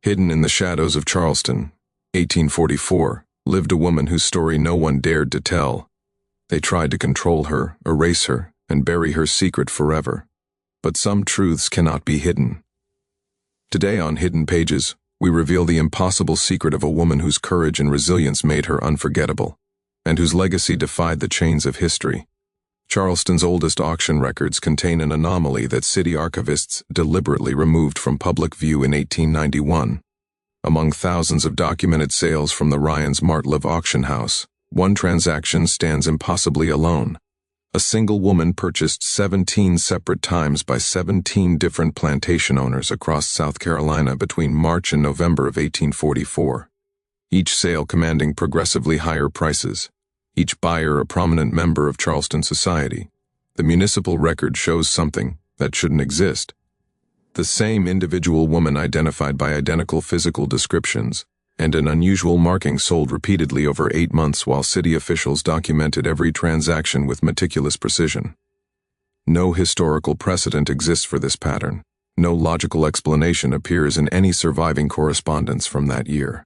Hidden in the shadows of Charleston, 1844, lived a woman whose story no one dared to tell. They tried to control her, erase her, and bury her secret forever. But some truths cannot be hidden. Today on Hidden Pages, we reveal the impossible secret of a woman whose courage and resilience made her unforgettable, and whose legacy defied the chains of history. Charleston's oldest auction records contain an anomaly that city archivists deliberately removed from public view in 1891. Among thousands of documented sales from the Ryan's Martlev auction house, one transaction stands impossibly alone. A single woman purchased 17 separate times by 17 different plantation owners across South Carolina between March and November of 1844. Each sale commanding progressively higher prices. Each buyer a prominent member of Charleston society. The municipal record shows something that shouldn't exist. The same individual woman identified by identical physical descriptions and an unusual marking sold repeatedly over 8 months while city officials documented every transaction with meticulous precision. No historical precedent exists for this pattern. No logical explanation appears in any surviving correspondence from that year.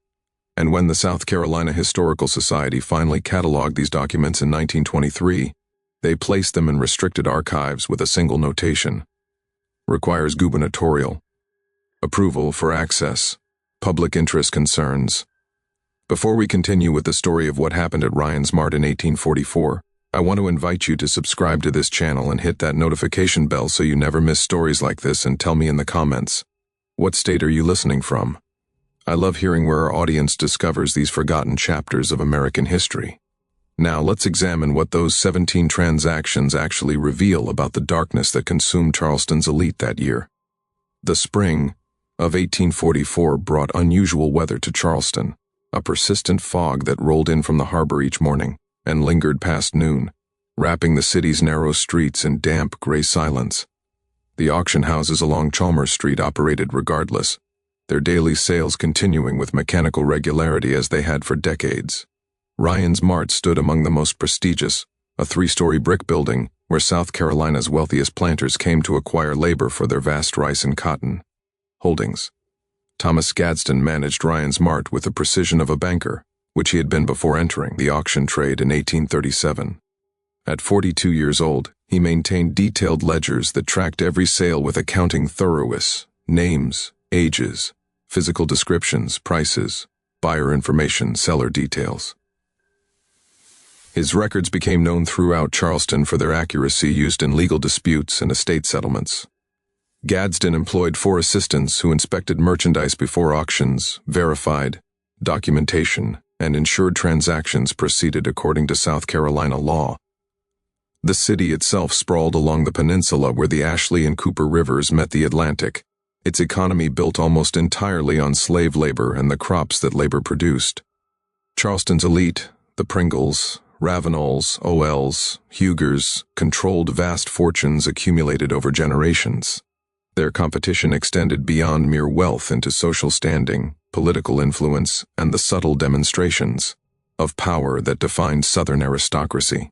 And when the South Carolina Historical Society finally cataloged these documents in 1923, they placed them in restricted archives with a single notation. Requires gubernatorial approval for access. Public interest concerns. Before we continue with the story of what happened at Ryan's Mart in 1844, I want to invite you to subscribe to this channel and hit that notification bell so you never miss stories like this, and tell me in the comments, what state are you listening from? I love hearing where our audience discovers these forgotten chapters of American history. Now let's examine what those 17 transactions actually reveal about the darkness that consumed Charleston's elite that year. The spring of 1844 brought unusual weather to Charleston, a persistent fog that rolled in from the harbor each morning and lingered past noon, wrapping the city's narrow streets in damp, gray silence. The auction houses along Chalmers Street operated regardless, their daily sales continuing with mechanical regularity as they had for decades. Ryan's Mart stood among the most prestigious, a 3-story brick building where South Carolina's wealthiest planters came to acquire labor for their vast rice and cotton holdings. Thomas Gadsden managed Ryan's Mart with the precision of a banker, which he had been before entering the auction trade in 1837. At 42 years old, he maintained detailed ledgers that tracked every sale with accounting thoroughness, names, ages, physical descriptions, prices, buyer information, seller details. His records became known throughout Charleston for their accuracy used in legal disputes and estate settlements. Gadsden employed 4 assistants who inspected merchandise before auctions, verified documentation, and ensured transactions proceeded according to South Carolina law. The city itself sprawled along the peninsula where the Ashley and Cooper rivers met the Atlantic, its economy built almost entirely on slave labor and the crops that labor produced. Charleston's elite, the Pringles, Ravenols, OLs, Hugers, controlled vast fortunes accumulated over generations. Their competition extended beyond mere wealth into social standing, political influence, and the subtle demonstrations of power that defined Southern aristocracy.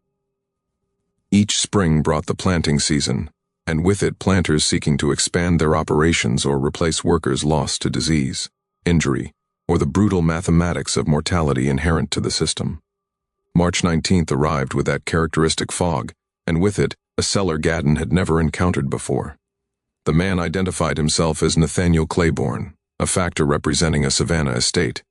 Each spring brought the planting season, and with it planters seeking to expand their operations or replace workers lost to disease, injury, or the brutal mathematics of mortality inherent to the system. March 19th arrived with that characteristic fog, and with it, a seller Gadsden had never encountered before. The man identified himself as Nathaniel Claiborne, a factor representing a Savannah estate.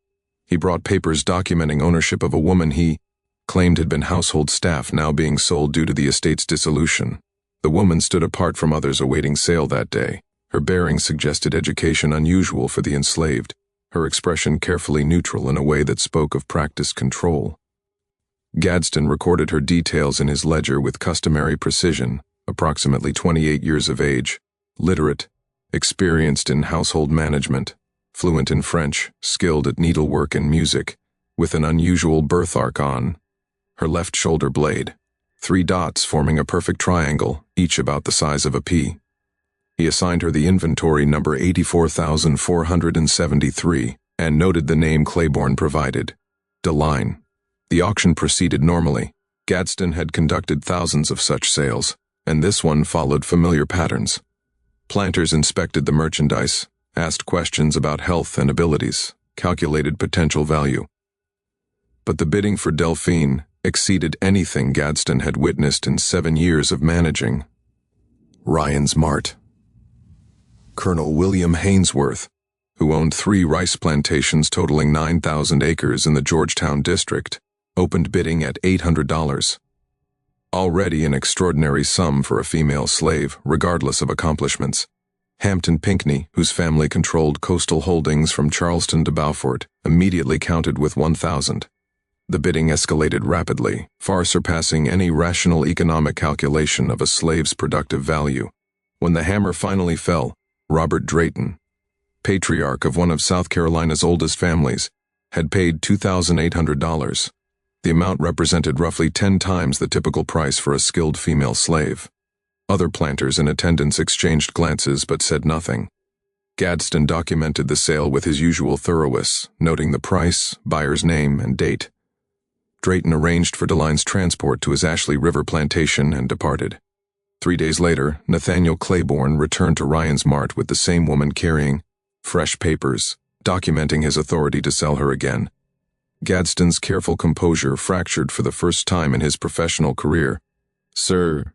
He brought papers documenting ownership of a woman he claimed had been household staff now being sold due to the estate's dissolution. The woman stood apart from others awaiting sale that day. Her bearing suggested education unusual for the enslaved, her expression carefully neutral in a way that spoke of practiced control. Gadsden recorded her details in his ledger with customary precision, approximately 28 years of age, literate, experienced in household management, fluent in French, skilled at needlework and music, with an unusual birthmark on her left shoulder blade, 3 dots forming a perfect triangle, each about the size of a pea. He assigned her the inventory number 84,473 and noted the name Claiborne provided, DeLine. The auction proceeded normally. Gadsden had conducted thousands of such sales, and this one followed familiar patterns. Planters inspected the merchandise, asked questions about health and abilities, calculated potential value. But the bidding for Delphine exceeded anything Gadsden had witnessed in 7 years of managing Ryan's Mart. Colonel William Hainsworth, who owned 3 rice plantations totaling 9,000 acres in the Georgetown district, opened bidding at $800. Already an extraordinary sum for a female slave, regardless of accomplishments. Hampton Pinckney, whose family controlled coastal holdings from Charleston to Beaufort, immediately counted with 1,000. The bidding escalated rapidly, far surpassing any rational economic calculation of a slave's productive value. When the hammer finally fell, Robert Drayton, patriarch of one of South Carolina's oldest families, had paid $2,800. The amount represented roughly 10 times the typical price for a skilled female slave. Other planters in attendance exchanged glances but said nothing. Gadsden documented the sale with his usual thoroughness, noting the price, buyer's name, and date. Drayton arranged for Deline's transport to his Ashley River plantation and departed. 3 days later, Nathaniel Claiborne returned to Ryan's Mart with the same woman carrying fresh papers, documenting his authority to sell her again. Gadsden's careful composure fractured for the first time in his professional career. "Sir,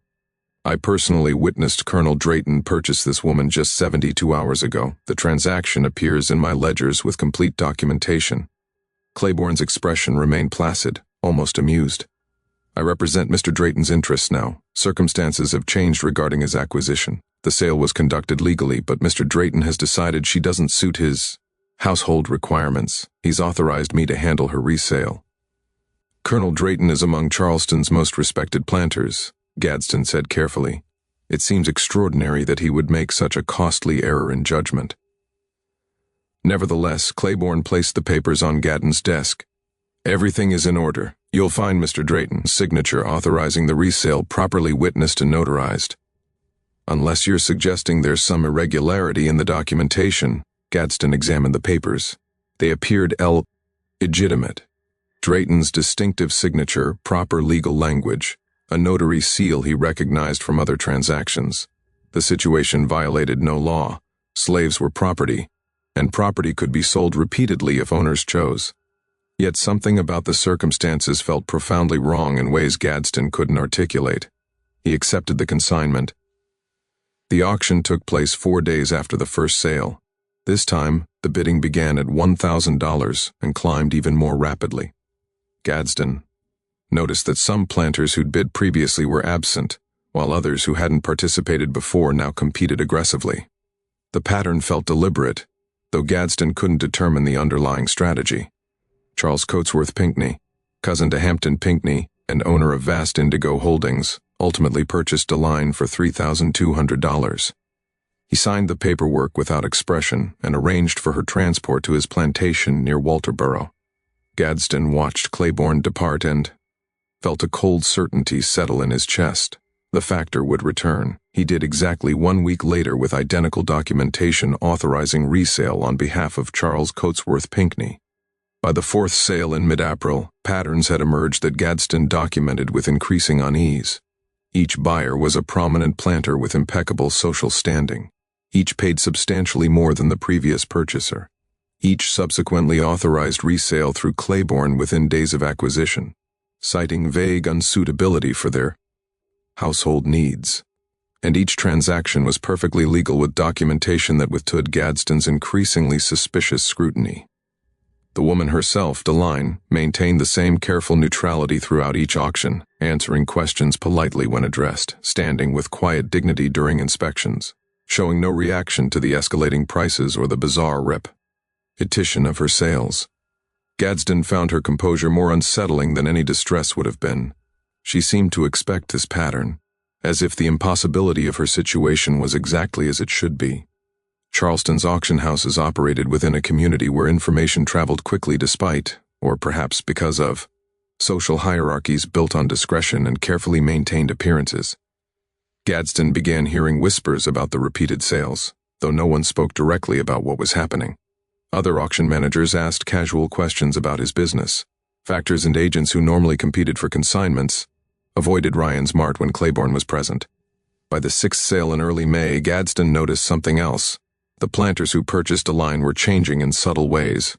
I personally witnessed Colonel Drayton purchase this woman just 72 hours ago. The transaction appears in my ledgers with complete documentation." Claiborne's expression remained placid, almost amused. "I represent Mr. Drayton's interests now. Circumstances have changed regarding his acquisition. The sale was conducted legally, but Mr. Drayton has decided she doesn't suit his household requirements. He's authorized me to handle her resale." "Colonel Drayton is among Charleston's most respected planters," Gadsden said carefully. "It seems extraordinary that he would make such a costly error in judgment." Nevertheless, Claiborne placed the papers on Gadsden's desk. "Everything is in order. You'll find Mr. Drayton's signature authorizing the resale properly witnessed and notarized. Unless you're suggesting there's some irregularity in the documentation." Gadsden examined the papers. They appeared legitimate. Drayton's distinctive signature, proper legal language, a notary seal he recognized from other transactions. The situation violated no law. Slaves were property, and property could be sold repeatedly if owners chose. Yet something about the circumstances felt profoundly wrong in ways Gadsden couldn't articulate. He accepted the consignment. The auction took place 4 days after the first sale. This time, the bidding began at $1,000 and climbed even more rapidly. Gadsden noticed that some planters who'd bid previously were absent, while others who hadn't participated before now competed aggressively. The pattern felt deliberate, though Gadsden couldn't determine the underlying strategy. Charles Coatsworth Pinckney, cousin to Hampton Pinckney and owner of vast Indigo Holdings, ultimately purchased Deline for $3,200. He signed the paperwork without expression and arranged for her transport to his plantation near Walterboro. Gadsden watched Claiborne depart and felt a cold certainty settle in his chest. The factor would return. He did exactly 1 week later with identical documentation authorizing resale on behalf of Charles Coatsworth Pinckney. By the 4th sale in mid-April, patterns had emerged that Gadsden documented with increasing unease. Each buyer was a prominent planter with impeccable social standing. Each paid substantially more than the previous purchaser. Each subsequently authorized resale through Claiborne within days of acquisition, citing vague unsuitability for their household needs. And each transaction was perfectly legal with documentation that withstood Gadsden's increasingly suspicious scrutiny. The woman herself, Deline, maintained the same careful neutrality throughout each auction, answering questions politely when addressed, standing with quiet dignity during inspections, showing no reaction to the escalating prices or the bizarre repetition of her sales. Gadsden found her composure more unsettling than any distress would have been. She seemed to expect this pattern, as if the impossibility of her situation was exactly as it should be. Charleston's auction houses operated within a community where information traveled quickly despite, or perhaps because of, social hierarchies built on discretion and carefully maintained appearances. Gadsden began hearing whispers about the repeated sales, though no one spoke directly about what was happening. Other auction managers asked casual questions about his business. Factors and agents who normally competed for consignments avoided Ryan's Mart when Claiborne was present. By the 6th sale in early May, Gadsden noticed something else. The planters who purchased a line were changing in subtle ways.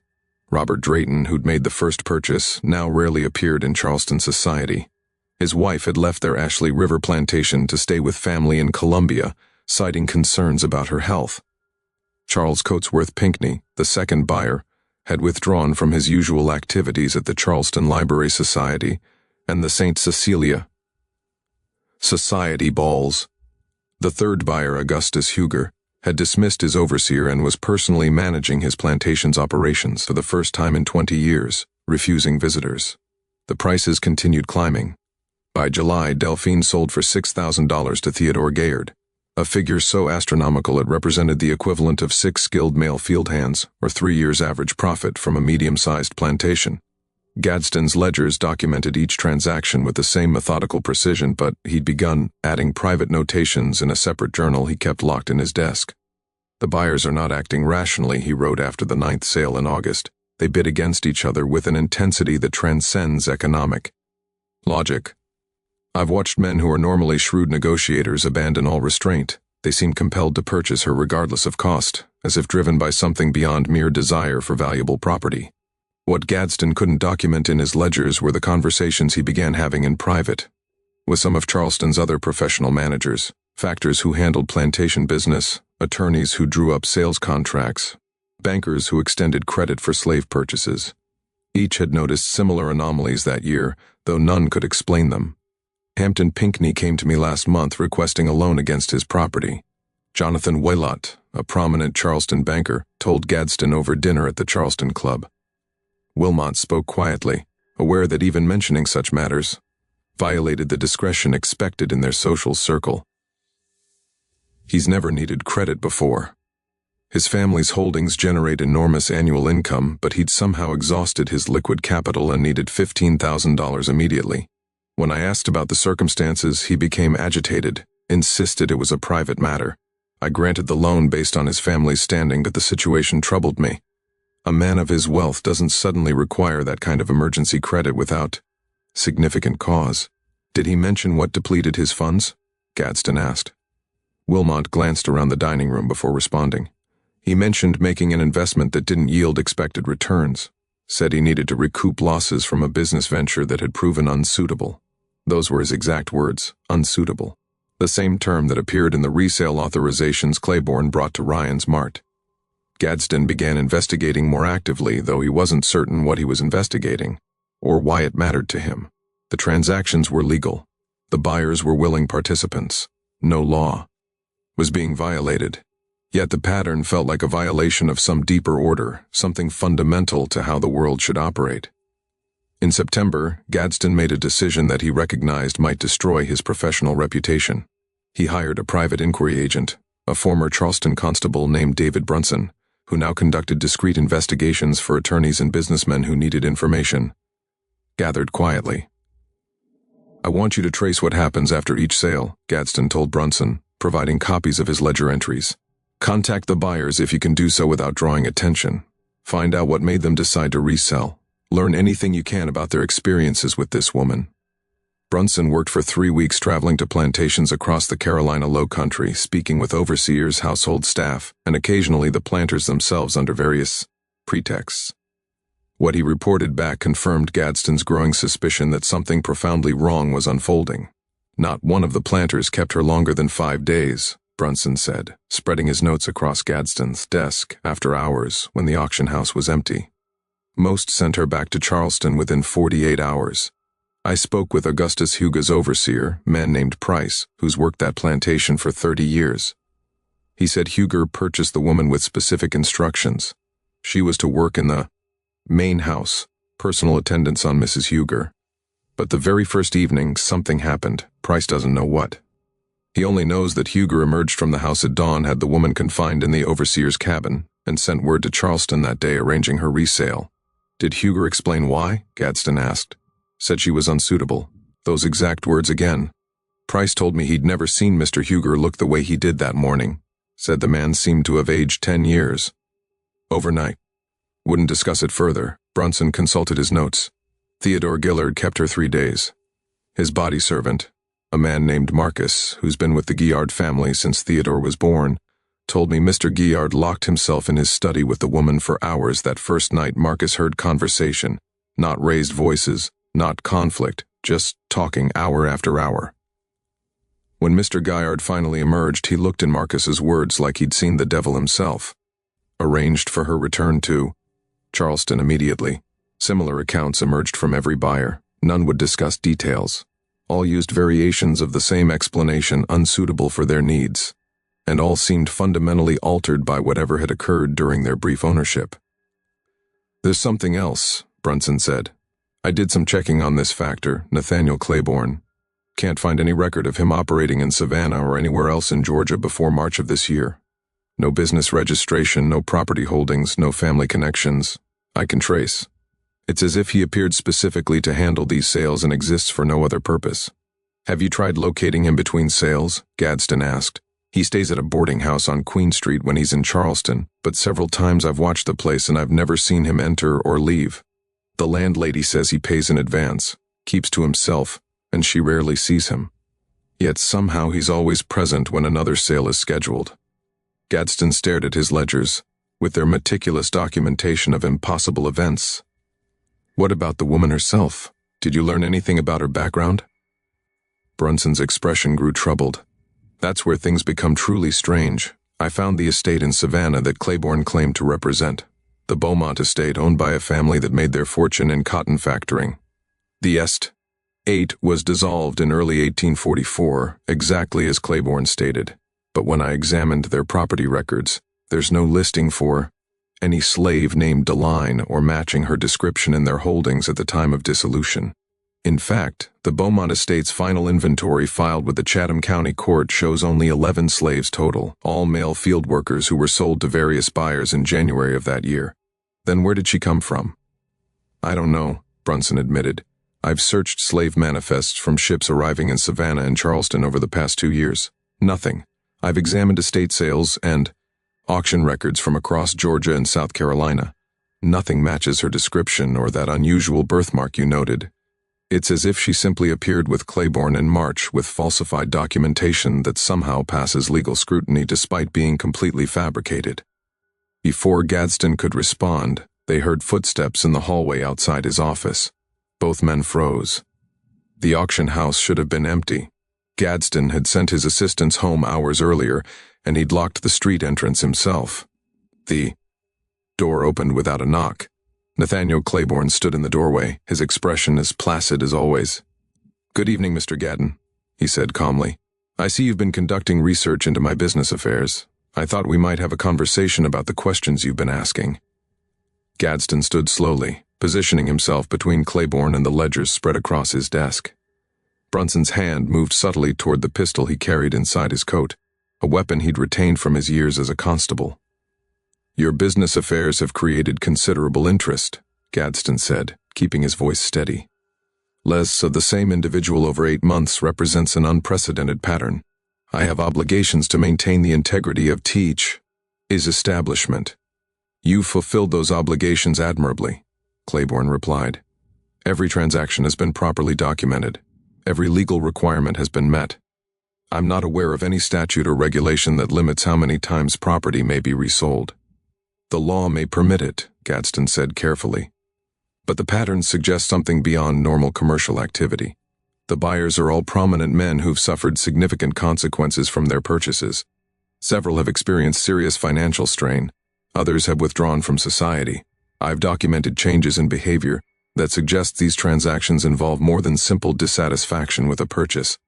Robert Drayton, who'd made the first purchase, now rarely appeared in Charleston society. His wife had left their Ashley River plantation to stay with family in Columbia, citing concerns about her health. Charles Coatsworth Pinckney, the second buyer, had withdrawn from his usual activities at the Charleston Library Society and the St. Cecilia Society balls. The third buyer, Augustus Huger, had dismissed his overseer and was personally managing his plantation's operations for the first time in 20 years, refusing visitors. The prices continued climbing. By July, Delphine sold for $6,000 to Theodore Gayard, a figure so astronomical it represented the equivalent of 6 skilled male field hands or 3 years' average profit from a medium-sized plantation. Gadsden's ledgers documented each transaction with the same methodical precision, but he'd begun adding private notations in a separate journal he kept locked in his desk. "The buyers are not acting rationally," he wrote after the 9th sale in August. "They bid against each other with an intensity that transcends economic logic. I've watched men who are normally shrewd negotiators abandon all restraint. They seem compelled to purchase her regardless of cost, as if driven by something beyond mere desire for valuable property." What Gadsden couldn't document in his ledgers were the conversations he began having in private with some of Charleston's other professional managers, factors who handled plantation business, attorneys who drew up sales contracts, bankers who extended credit for slave purchases. Each had noticed similar anomalies that year, though none could explain them. "Hampton Pinckney came to me last month requesting a loan against his property." Jonathan Waylott, a prominent Charleston banker, told Gadsden over dinner at the Charleston Club. Wilmot spoke quietly, aware that even mentioning such matters violated the discretion expected in their social circle. "He's never needed credit before. His family's holdings generate enormous annual income, but he'd somehow exhausted his liquid capital and needed $15,000 immediately. When I asked about the circumstances, he became agitated, insisted it was a private matter. I granted the loan based on his family's standing, but the situation troubled me. A man of his wealth doesn't suddenly require that kind of emergency credit without significant cause." "Did he mention what depleted his funds?" Gadsden asked. Wilmot glanced around the dining room before responding. "He mentioned making an investment that didn't yield expected returns. Said he needed to recoup losses from a business venture that had proven unsuitable." Those were his exact words, unsuitable. The same term that appeared in the resale authorizations Claiborne brought to Ryan's Mart. Gadsden began investigating more actively, though he wasn't certain what he was investigating, or why it mattered to him. The transactions were legal. The buyers were willing participants. No law was being violated. Yet the pattern felt like a violation of some deeper order, something fundamental to how the world should operate. In September, Gadsden made a decision that he recognized might destroy his professional reputation. He hired a private inquiry agent, a former Charleston constable named David Brunson, who now conducted discreet investigations for attorneys and businessmen who needed information. Gathered quietly. "I want you to trace what happens after each sale," Gadsden told Brunson, providing copies of his ledger entries. "Contact the buyers if you can do so without drawing attention. Find out what made them decide to resell. Learn anything you can about their experiences with this woman." Brunson worked for 3 weeks traveling to plantations across the Carolina Low Country, speaking with overseers, household staff, and occasionally the planters themselves under various pretexts. What he reported back confirmed Gadsden's growing suspicion that something profoundly wrong was unfolding. "Not one of the planters kept her longer than 5 days, Brunson said, spreading his notes across Gadsden's desk after hours when the auction house was empty. "Most sent her back to Charleston within 48 hours. I spoke with Augustus Huger's overseer, a man named Price, who's worked that plantation for 30 years. He said Huger purchased the woman with specific instructions. She was to work in the main house, personal attendance on Mrs. Huger. But the very first evening, something happened. Price doesn't know what. He only knows that Huger emerged from the house at dawn, had the woman confined in the overseer's cabin, and sent word to Charleston that day arranging her resale." "Did Huger explain why?" Gadsden asked. "Said she was unsuitable. Those exact words again. Price told me he'd never seen Mr. Huger look the way he did that morning. Said the man seemed to have aged 10 years. Overnight. Wouldn't discuss it further." Brunson consulted his notes. "Theodore Gillard kept her 3 days. His body servant, a man named Marcus, who's been with the Gillard family since Theodore was born, told me Mr. Guillard locked himself in his study with the woman for hours that first night Marcus heard conversation, not raised voices, not conflict, just talking hour after hour. When Mr. Guillard finally emerged, he looked in Marcus's words like he'd seen the devil himself. Arranged for her return to Charleston immediately. Similar accounts emerged from every buyer. None would discuss details. All used variations of the same explanation unsuitable for their needs, and all seemed fundamentally altered by whatever had occurred during their brief ownership. "There's something else," Brunson said. "I did some checking on this factor, Nathaniel Claiborne. Can't find any record of him operating in Savannah or anywhere else in Georgia before March of this year. No business registration, no property holdings, no family connections. I can trace. It's as if he appeared specifically to handle these sales and exists for no other purpose." "Have you tried locating him between sales?" Gadsden asked. "He stays at a boarding house on Queen Street when he's in Charleston, but several times I've watched the place and I've never seen him enter or leave. The landlady says he pays in advance, keeps to himself, and she rarely sees him. Yet somehow he's always present when another sale is scheduled." Gadsden stared at his ledgers, with their meticulous documentation of impossible events. "What about the woman herself? Did you learn anything about her background?" Brunson's expression grew troubled. "That's where things become truly strange. I found the estate in Savannah that Claiborne claimed to represent. The Beaumont estate, owned by a family that made their fortune in cotton factoring. The estate was dissolved in early 1844, exactly as Claiborne stated. But when I examined their property records, there's no listing for any slave named Deline or matching her description in their holdings at the time of dissolution. In fact, the Beaumont estate's final inventory filed with the Chatham County Court shows only 11 slaves total, all male field workers who were sold to various buyers in January of that year. Then where did she come from?" "I don't know," Brunson admitted. "I've searched slave manifests from ships arriving in Savannah and Charleston over the past 2 years. Nothing. I've examined estate sales and auction records from across Georgia and South Carolina. Nothing matches her description or that unusual birthmark you noted. It's as if she simply appeared with Claiborne in March with falsified documentation that somehow passes legal scrutiny despite being completely fabricated." Before Gadsden could respond, they heard footsteps in the hallway outside his office. Both men froze. The auction house should have been empty. Gadsden had sent his assistants home hours earlier, and he'd locked the street entrance himself. The door opened without a knock. Nathaniel Claiborne stood in the doorway, his expression as placid as always. "Good evening, Mr. Gaddon," he said calmly. "I see you've been conducting research into my business affairs. I thought we might have a conversation about the questions you've been asking." Gadsden stood slowly, positioning himself between Claiborne and the ledgers spread across his desk. Brunson's hand moved subtly toward the pistol he carried inside his coat, a weapon he'd retained from his years as a constable. "Your business affairs have created considerable interest," Gadsden said, keeping his voice steady. "Less of the same individual over 8 months represents an unprecedented pattern. I have obligations to maintain the integrity of his establishment." "You've fulfilled those obligations admirably," Claiborne replied. "Every transaction has been properly documented. Every legal requirement has been met. I'm not aware of any statute or regulation that limits how many times property may be resold." "The law may permit it," Gadsden said carefully. "But the patterns suggest something beyond normal commercial activity. The buyers are all prominent men who've suffered significant consequences from their purchases. Several have experienced serious financial strain. Others have withdrawn from society. I've documented changes in behavior that suggest these transactions involve more than simple dissatisfaction with a purchase."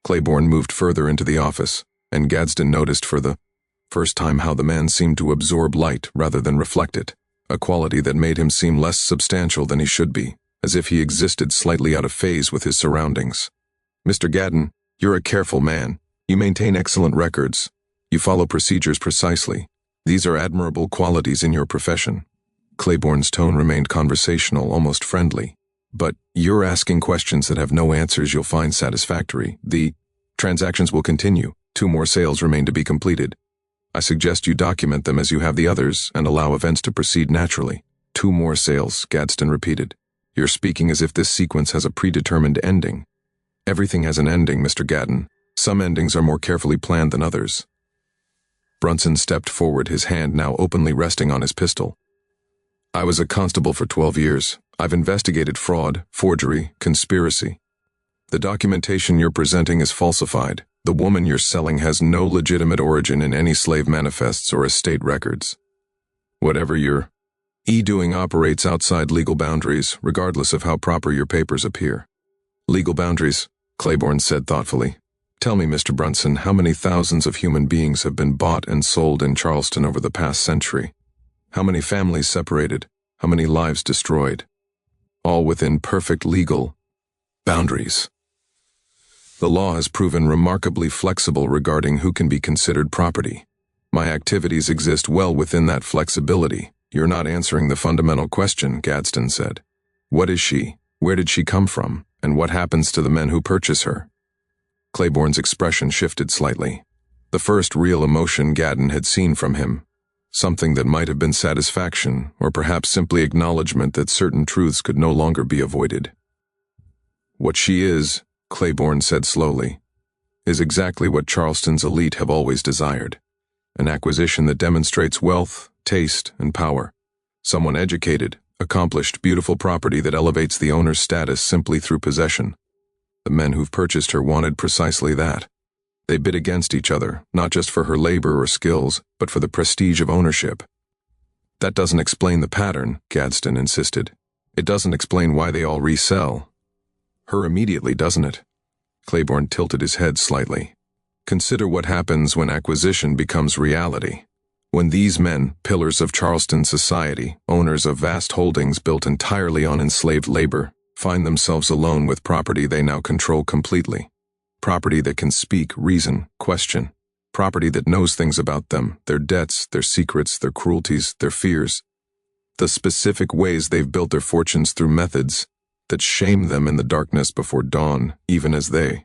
Claiborne moved further into the office, and Gadsden noticed for the first time how the man seemed to absorb light rather than reflect it, a quality that made him seem less substantial than he should be, as if he existed slightly out of phase with his surroundings. "Mr. Gaddon, you're a careful man. You maintain excellent records. You follow procedures precisely. These are admirable qualities in your profession." Claiborne's tone remained conversational, almost friendly. "But you're asking questions that have no answers you'll find satisfactory. The transactions will continue. 2 more sales remain to be completed. I suggest you document them as you have the others and allow events to proceed naturally." 2 more sales, Gadsden repeated. "You're speaking as if this sequence has a predetermined ending." "Everything has an ending, Mr. Gaddon. Some endings are more carefully planned than others." Brunson stepped forward, his hand now openly resting on his pistol. I was a constable for 12 years. I've investigated fraud, forgery, conspiracy. The documentation you're presenting is falsified. The woman you're selling has no legitimate origin in any slave manifests or estate records. Whatever you're doing operates outside legal boundaries, regardless of how proper your papers appear. Legal boundaries, Claiborne said thoughtfully. Tell me, Mr. Brunson, how many thousands of human beings have been bought and sold in Charleston over the past century? How many families separated? How many lives destroyed? All within perfect legal boundaries. The law has proven remarkably flexible regarding who can be considered property. My activities exist well within that flexibility. You're not answering the fundamental question, Gadsden said. What is she? Where did she come from? And what happens to the men who purchase her? Claiborne's expression shifted slightly. The first real emotion Gadsden had seen from him. Something that might have been satisfaction, or perhaps simply acknowledgement that certain truths could no longer be avoided. What she is, Claiborne said slowly, is exactly what Charleston's elite have always desired. An acquisition that demonstrates wealth, taste, and power. Someone educated, accomplished, beautiful property that elevates the owner's status simply through possession. The men who've purchased her wanted precisely that. They bid against each other, not just for her labor or skills, but for the prestige of ownership. That doesn't explain the pattern, Gadsden insisted. It doesn't explain why they all resell. Her immediately, doesn't it? Claiborne tilted his head slightly. Consider what happens when acquisition becomes reality. When these men, pillars of Charleston society, owners of vast holdings built entirely on enslaved labor, find themselves alone with property they now control completely. Property that can speak, reason, question. Property that knows things about them, their debts, their secrets, their cruelties, their fears. The specific ways they've built their fortunes through methods that shame them in the darkness before dawn, even as they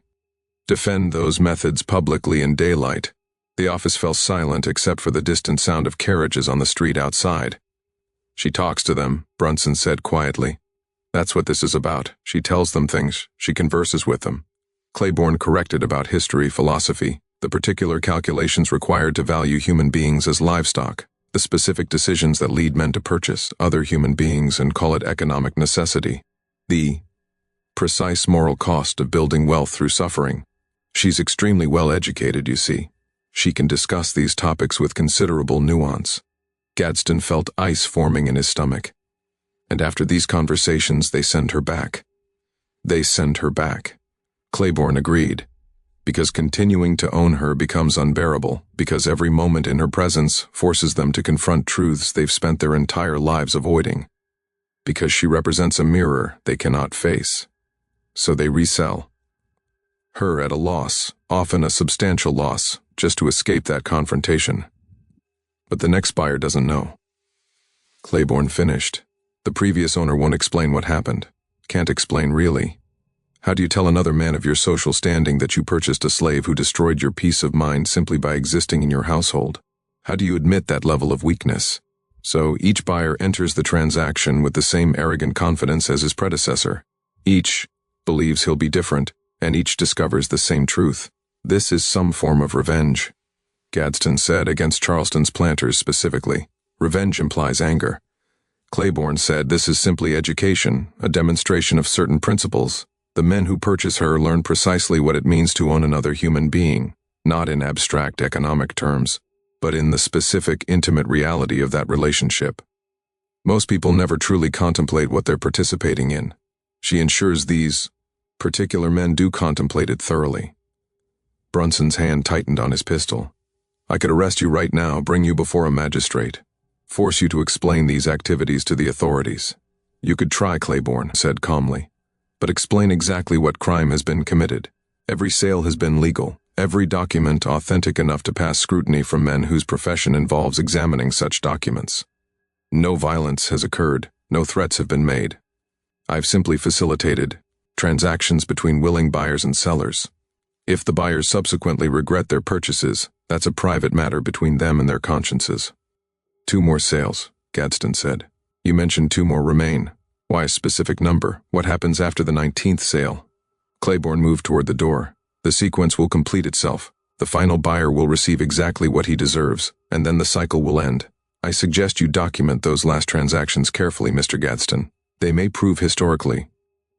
defend those methods publicly in daylight. The office fell silent except for the distant sound of carriages on the street outside. She talks to them, Brunson said quietly. That's what this is about. She tells them things. She converses with them. Claiborne corrected about history, philosophy, the particular calculations required to value human beings as livestock, the specific decisions that lead men to purchase other human beings and call it economic necessity, the precise moral cost of building wealth through suffering. She's extremely well educated, you see. She can discuss these topics with considerable nuance. Gadsden felt ice forming in his stomach. And after these conversations, they send her back. They send her back. Claiborne agreed. Because continuing to own her becomes unbearable, because every moment in her presence forces them to confront truths they've spent their entire lives avoiding. Because she represents a mirror they cannot face. So they resell. Her at a loss, often a substantial loss, just to escape that confrontation. But the next buyer doesn't know. Claiborne finished. The previous owner won't explain what happened. Can't explain really. How do you tell another man of your social standing that you purchased a slave who destroyed your peace of mind simply by existing in your household? How do you admit that level of weakness? So each buyer enters the transaction with the same arrogant confidence as his predecessor. Each believes he'll be different, and each discovers the same truth. This is some form of revenge, Gadsden said, against Charleston's planters specifically. Revenge implies anger. Claiborne said this is simply education, a demonstration of certain principles. The men who purchase her learn precisely what it means to own another human being, not in abstract economic terms, but in the specific, intimate reality of that relationship. Most people never truly contemplate what they're participating in. She ensures these particular men do contemplate it thoroughly. Brunson's hand tightened on his pistol. I could arrest you right now, bring you before a magistrate, force you to explain these activities to the authorities. You could try, Claiborne said calmly. But explain exactly what crime has been committed. Every sale has been legal, every document authentic enough to pass scrutiny from men whose profession involves examining such documents. No violence has occurred, no threats have been made. I've simply facilitated transactions between willing buyers and sellers. If the buyers subsequently regret their purchases, that's a private matter between them and their consciences. 2 more sales, Gadsden said. You mentioned 2 more remain. Why a specific number? What happens after the 19th sale? Claiborne moved toward the door. The sequence will complete itself. The final buyer will receive exactly what he deserves, and then the cycle will end. I suggest you document those last transactions carefully, Mr. Gadsden. They may prove historically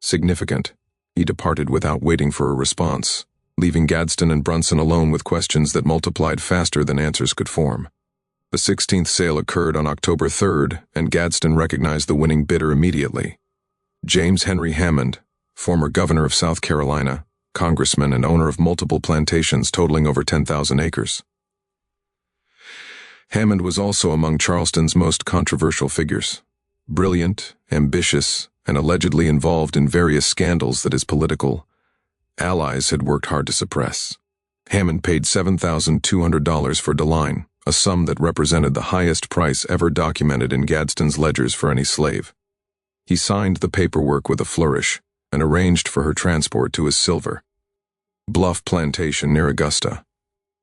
significant." He departed without waiting for a response, leaving Gadsden and Brunson alone with questions that multiplied faster than answers could form. The 16th sale occurred on October 3rd, and Gadsden recognized the winning bidder immediately. James Henry Hammond, former governor of South Carolina, congressman and owner of multiple plantations totaling over 10,000 acres. Hammond was also among Charleston's most controversial figures. Brilliant, ambitious, and allegedly involved in various scandals that his political allies had worked hard to suppress. Hammond paid $7,200 for DeLine, a sum that represented the highest price ever documented in Gadsden's ledgers for any slave. He signed the paperwork with a flourish and arranged for her transport to his Silver Bluff plantation near Augusta.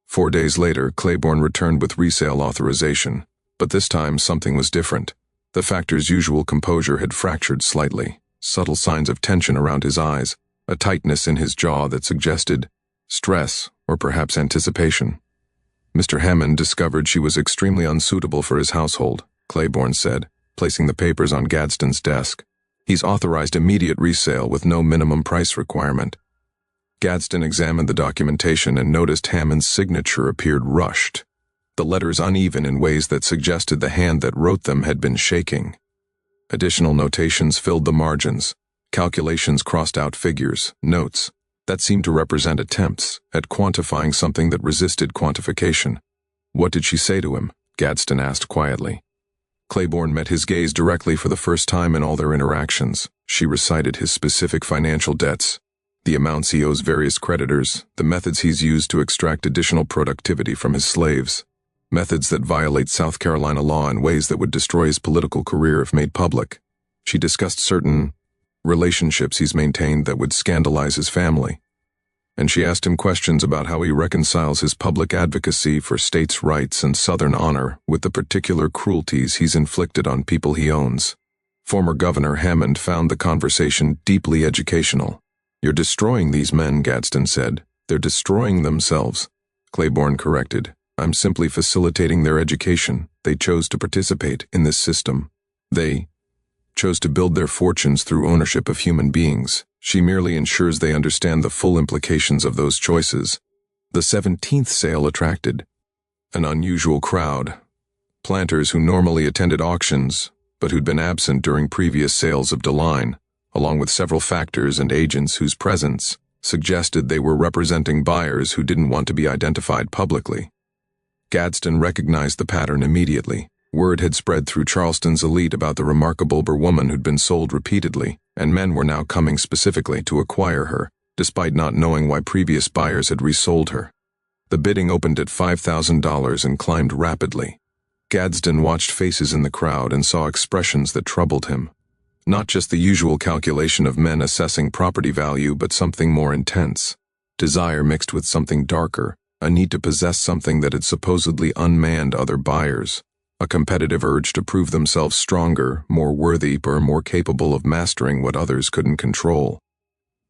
4 days later, Claiborne returned with resale authorization, but this time something was different. The factor's usual composure had fractured slightly, subtle signs of tension around his eyes, a tightness in his jaw that suggested stress or perhaps anticipation. Mr. Hammond discovered she was extremely unsuitable for his household, Claiborne said, placing the papers on Gadsden's desk. He's authorized immediate resale with no minimum price requirement. Gadsden examined the documentation and noticed Hammond's signature appeared rushed, the letters uneven in ways that suggested the hand that wrote them had been shaking. Additional notations filled the margins, calculations crossed out figures, notes that seemed to represent attempts at quantifying something that resisted quantification. "What did she say to him?" Gadsden asked quietly. Claiborne met his gaze directly for the first time in all their interactions. She recited his specific financial debts, the amounts he owes various creditors, the methods he's used to extract additional productivity from his slaves, methods that violate South Carolina law in ways that would destroy his political career if made public. She discussed certain relationships he's maintained that would scandalize his family, and she asked him questions about how he reconciles his public advocacy for states' rights and Southern honor with the particular cruelties he's inflicted on people he owns. Former Governor Hammond found the conversation deeply educational. "You're destroying these men," Gadsden said. "They're destroying themselves." Claiborne corrected. "I'm simply facilitating their education. They chose to participate in this system. They chose to build their fortunes through ownership of human beings. She merely ensures they understand the full implications of those choices." The 17th sale attracted an unusual crowd. Planters who normally attended auctions, but who'd been absent during previous sales of DeLine, along with several factors and agents whose presence suggested they were representing buyers who didn't want to be identified publicly. Gadsden recognized the pattern immediately. Word had spread through Charleston's elite about the remarkable woman who'd been sold repeatedly, and men were now coming specifically to acquire her, despite not knowing why previous buyers had resold her. The bidding opened at $5,000 and climbed rapidly. Gadsden watched faces in the crowd and saw expressions that troubled him. Not just the usual calculation of men assessing property value, but something more intense. Desire mixed with something darker, a need to possess something that had supposedly unmanned other buyers. A competitive urge to prove themselves stronger, more worthy, or more capable of mastering what others couldn't control.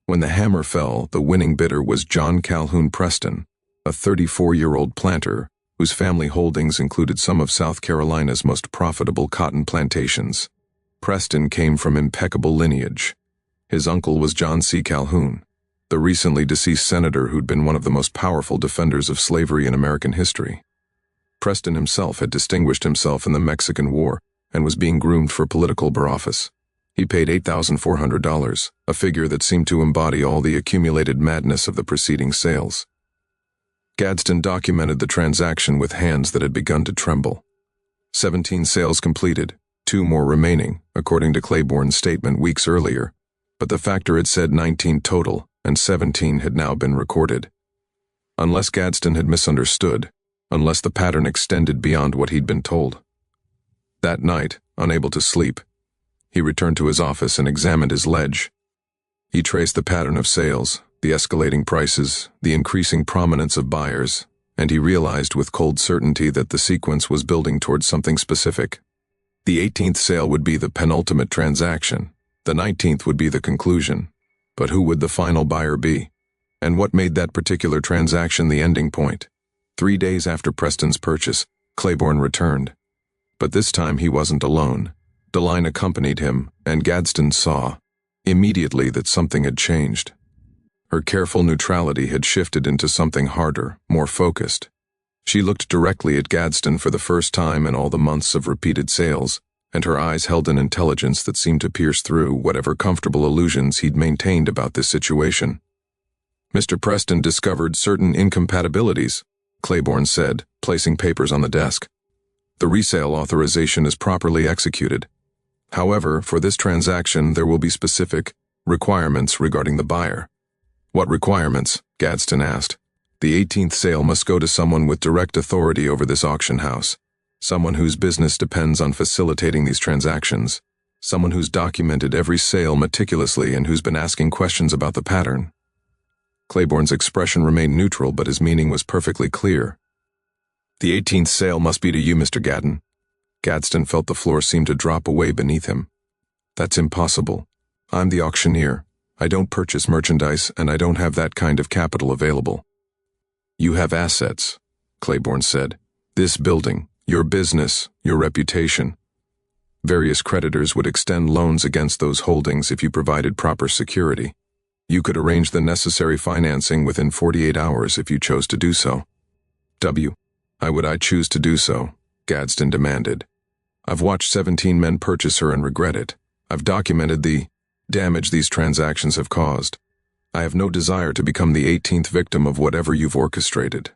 When the hammer fell, the winning bidder was John Calhoun Preston, a 34-year-old planter whose family holdings included some of South Carolina's most profitable cotton plantations. Preston came from impeccable lineage. His uncle was John C. Calhoun, the recently deceased senator who'd been one of the most powerful defenders of slavery in American history. Preston himself had distinguished himself in the Mexican War and was being groomed for political office. He paid $8,400, a figure that seemed to embody all the accumulated madness of the preceding sales. Gadsden documented the transaction with hands that had begun to tremble. 17 sales completed, 2 more remaining, according to Claiborne's statement weeks earlier, but the factor had said 19 total, and 17 had now been recorded. Unless Gadsden had misunderstood, unless the pattern extended beyond what he'd been told. That night, unable to sleep, he returned to his office and examined his ledge. He traced the pattern of sales, the escalating prices, the increasing prominence of buyers, and he realized with cold certainty that the sequence was building towards something specific. The 18th sale would be the penultimate transaction. The 19th would be the conclusion. But who would the final buyer be? And what made that particular transaction the ending point? 3 days after Preston's purchase, Claiborne returned. But this time he wasn't alone. Deline accompanied him, and Gadsden saw, immediately, that something had changed. Her careful neutrality had shifted into something harder, more focused. She looked directly at Gadsden for the first time in all the months of repeated sales, and her eyes held an intelligence that seemed to pierce through whatever comfortable illusions he'd maintained about this situation. Mr. Preston discovered certain incompatibilities, Claiborne said, placing papers on the desk. The resale authorization is properly executed. However, for this transaction there will be specific requirements regarding the buyer. What requirements? Gadsden asked. The 18th sale must go to someone with direct authority over this auction house, someone whose business depends on facilitating these transactions, someone who's documented every sale meticulously and who's been asking questions about the pattern. Claiborne's expression remained neutral, but his meaning was perfectly clear. The 18th sale must be to you, Mr. Gaddon. Gadsden felt the floor seem to drop away beneath him. That's impossible. I'm the auctioneer. I don't purchase merchandise, and I don't have that kind of capital available. You have assets, Claiborne said. This building, your business, your reputation. Various creditors would extend loans against those holdings if you provided proper security. You could arrange the necessary financing within 48 hours if you chose to do so. How would I choose to do so? Gadsden demanded. I've watched 17 men purchase her and regret it. I've documented the damage these transactions have caused. I have no desire to become the 18th victim of whatever you've orchestrated.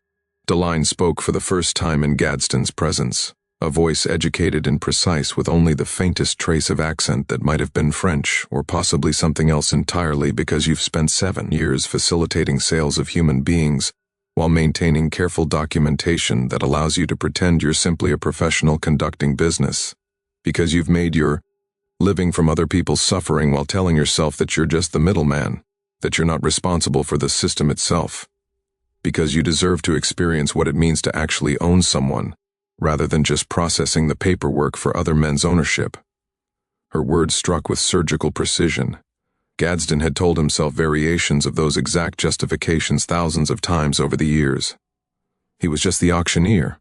Deline spoke for the first time in Gadsden's presence, a voice educated and precise with only the faintest trace of accent that might have been French or possibly something else entirely, because you've spent 7 years facilitating sales of human beings while maintaining careful documentation that allows you to pretend you're simply a professional conducting business, because you've made your living from other people's suffering while telling yourself that you're just the middleman, that you're not responsible for the system itself, because you deserve to experience what it means to actually own someone, rather than just processing the paperwork for other men's ownership. Her words struck with surgical precision. Gadsden had told himself variations of those exact justifications thousands of times over the years. He was just the auctioneer.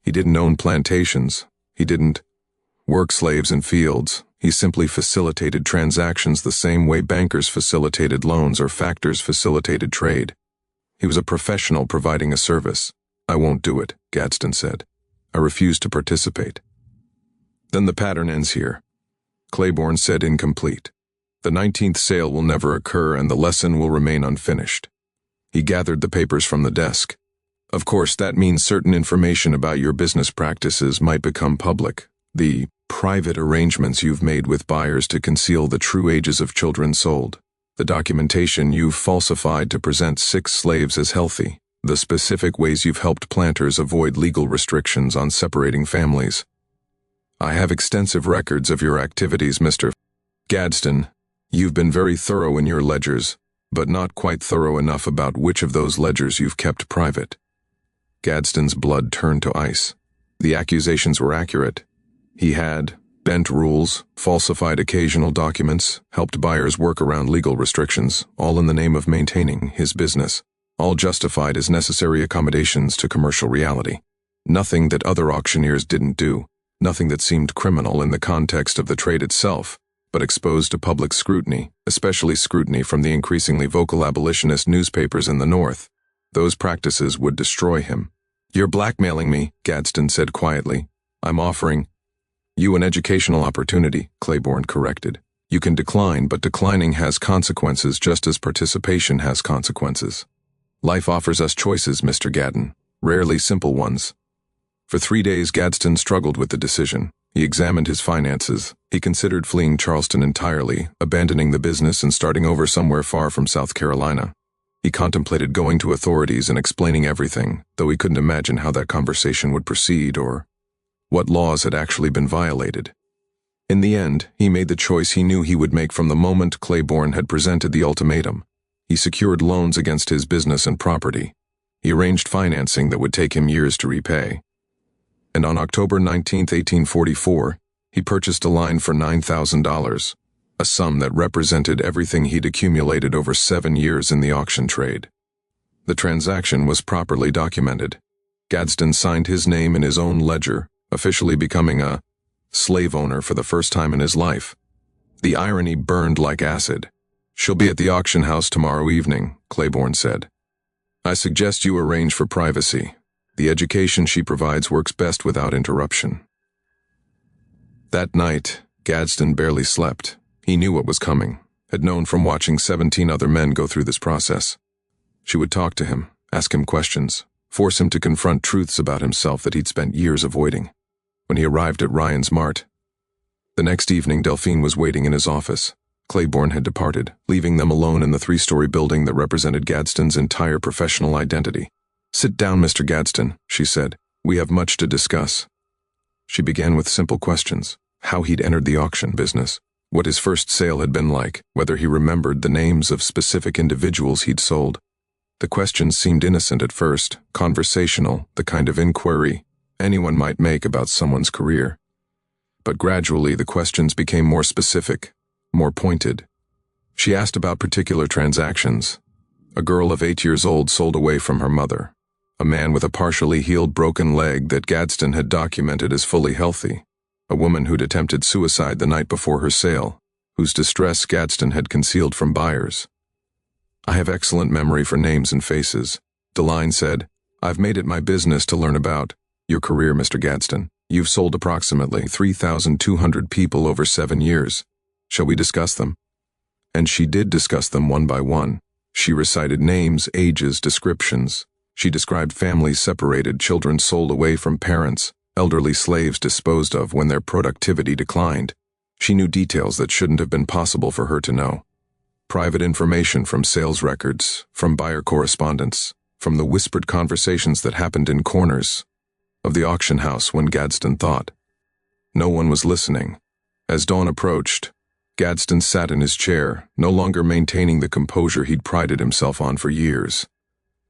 He didn't own plantations. He didn't work slaves in fields. He simply facilitated transactions the same way bankers facilitated loans or factors facilitated trade. He was a professional providing a service. I won't do it, Gadsden said. I refuse to participate. Then the pattern ends here. Claiborne said, incomplete. The 19th sale will never occur and the lesson will remain unfinished. He gathered the papers from the desk. Of course, that means certain information about your business practices might become public. The private arrangements you've made with buyers to conceal the true ages of children sold. The documentation you've falsified to present 6 slaves as healthy. The specific ways you've helped planters avoid legal restrictions on separating families. I have extensive records of your activities, Mr. Gadsden. You've been very thorough in your ledgers, but not quite thorough enough about which of those ledgers you've kept private. Gadsden's blood turned to ice. The accusations were accurate. He had bent rules, falsified occasional documents, helped buyers work around legal restrictions, all in the name of maintaining his business, all justified as necessary accommodations to commercial reality. Nothing that other auctioneers didn't do, nothing that seemed criminal in the context of the trade itself, but exposed to public scrutiny, especially scrutiny from the increasingly vocal abolitionist newspapers in the North. Those practices would destroy him. You're blackmailing me, Gadsden said quietly. I'm offering you an educational opportunity, Claiborne corrected. You can decline, but declining has consequences just as participation has consequences. Life offers us choices, Mr. Gaddon, rarely simple ones. For 3 days Gadsden struggled with the decision. He examined his finances. He considered fleeing Charleston entirely, abandoning the business and starting over somewhere far from South Carolina. He contemplated going to authorities and explaining everything, though he couldn't imagine how that conversation would proceed or what laws had actually been violated. In the end, he made the choice he knew he would make from the moment Claiborne had presented the ultimatum. He secured loans against his business and property. He arranged financing that would take him years to repay. And on October 19, 1844, he purchased a line for $9,000, a sum that represented everything he'd accumulated over 7 years in the auction trade. The transaction was properly documented. Gadsden signed his name in his own ledger, officially becoming a slave owner for the first time in his life. The irony burned like acid. "She'll be at the auction house tomorrow evening," Claiborne said. "I suggest you arrange for privacy. The education she provides works best without interruption." That night, Gadsden barely slept. He knew what was coming, had known from watching 17 other men go through this process. She would talk to him, ask him questions, force him to confront truths about himself that he'd spent years avoiding. When he arrived at Ryan's Mart, the next evening Delphine was waiting in his office. Claiborne had departed, leaving them alone in the 3-story building that represented Gadsden's entire professional identity. "Sit down, Mr. Gadsden," she said. "We have much to discuss." She began with simple questions: how he'd entered the auction business, what his first sale had been like, whether he remembered the names of specific individuals he'd sold. The questions seemed innocent at first, conversational, the kind of inquiry anyone might make about someone's career. But gradually the questions became more specific, more pointed. She asked about particular transactions. A girl of 8 years old sold away from her mother. A man with a partially healed broken leg that Gadsden had documented as fully healthy. A woman who'd attempted suicide the night before her sale, whose distress Gadsden had concealed from buyers. "I have excellent memory for names and faces," Deline said. "I've made it my business to learn about your career, Mr. Gadsden. You've sold approximately 3,200 people over 7 years. Shall we discuss them?" And she did discuss them one by one. She recited names, ages, descriptions. She described families separated, children sold away from parents, elderly slaves disposed of when their productivity declined. She knew details that shouldn't have been possible for her to know. Private information from sales records, from buyer correspondence, from the whispered conversations that happened in corners of the auction house when Gadsden thought no one was listening. As dawn approached, Gadsden sat in his chair, no longer maintaining the composure he'd prided himself on for years.